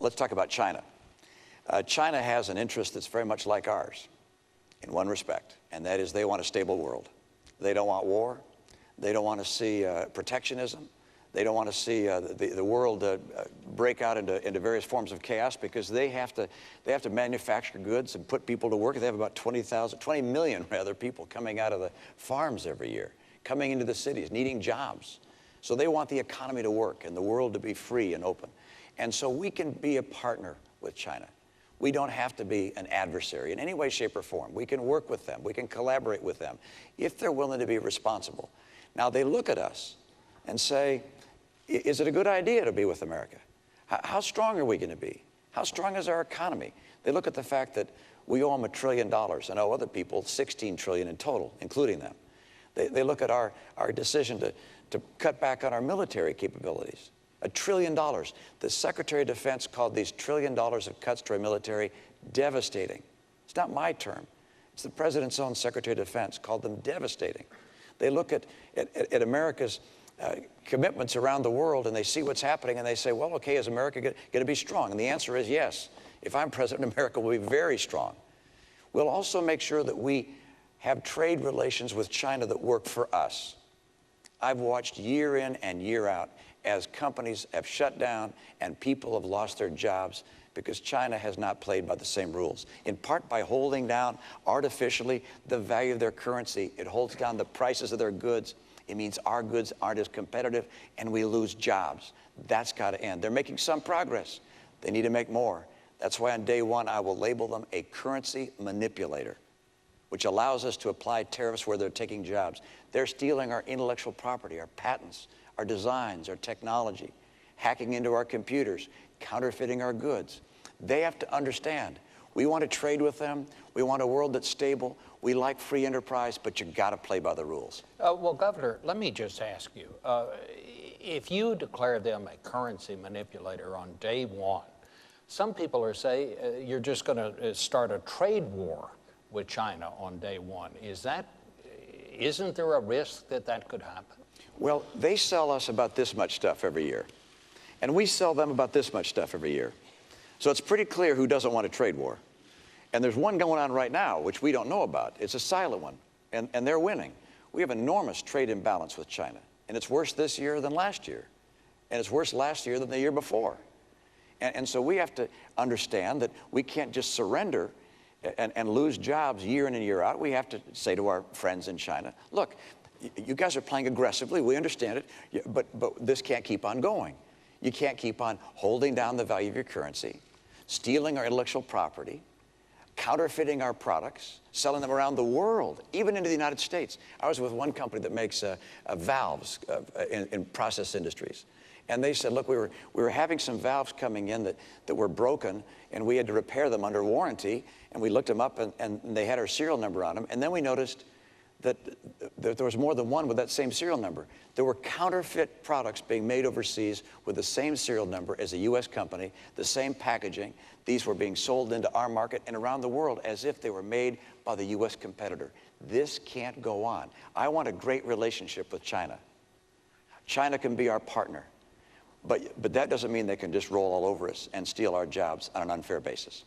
Let's talk about China. China has an interest that's very much like ours in one respect, and that is they want a stable world. They don't want war. They don't want to see protectionism. They don't want to see the world break out into various forms of chaos, because they have to manufacture goods and put people to work. They have about 20 million rather people coming out of the farms every year, coming into the cities, needing jobs. So they want the economy to work and the world to be free and open. And so we can be a partner with China. We don't have to be an adversary in any way, shape, or form. We can work with them. We can collaborate with them if they're willing to be responsible. Now, they look at us and say, is it a good idea to be with America? How strong are we going to be? How strong is our economy? They look at the fact that we owe them $1 trillion and owe other people $16 trillion in total, including them. They look at our decision to cut back on our military capabilities. $1 trillion. The Secretary of Defense called these $1 trillion of cuts to our military devastating. It's not my term. It's the President's own Secretary of Defense called them devastating. They look at America's commitments around the world, and they see what's happening, and they say, well, okay, is America going to be strong? And the answer is yes. If I'm president, America will be very strong. We'll also make sure that we have trade relations with China that work for us. I've watched year in and year out as companies have shut down and people have lost their jobs because China has not played by the same rules, in part by holding down artificially the value of their currency. It holds down the prices of their goods. It means our goods aren't as competitive and we lose jobs. That's got to end. They're making some progress. They need to make more. That's why on day one, I will label them a currency manipulator, which allows us to apply tariffs where they're taking jobs. They're stealing our intellectual property, our patents, our designs, our technology, hacking into our computers, counterfeiting our goods. They have to understand, we want to trade with them. We want a world that's stable. We like free enterprise, but you got to play by the rules. Well, Governor, let me just ask you, if you declare them a currency manipulator on day one, some people are saying you're just going to start a trade war with China on day one. Isn't there a risk that that could happen? Well, they sell us about this much stuff every year, and we sell them about this much stuff every year. So it's pretty clear who doesn't want a trade war. And there's one going on right now, which we don't know about. It's a silent one, and they're winning. We have enormous trade imbalance with China, and it's worse this year than last year, and it's worse last year than the year before. And so we have to understand that we can't just surrender and lose jobs year in and year out. We have to say to our friends in China, look, you guys are playing aggressively. We understand it, but this can't keep on going. You can't keep on holding down the value of your currency, stealing our intellectual property, counterfeiting our products, selling them around the world, even into the United States. I was with one company that makes valves in process industries. And they said, look, we were having some valves coming in that were broken, and we had to repair them under warranty. And we looked them up, and they had our serial number on them. And then we noticed that there was more than one with that same serial number. There were counterfeit products being made overseas with the same serial number as a U.S. company, the same packaging. These were being sold into our market and around the world as if they were made by the U.S. competitor. This can't go on. I want a great relationship with China. China can be our partner. But that doesn't mean they can just roll all over us and steal our jobs on an unfair basis.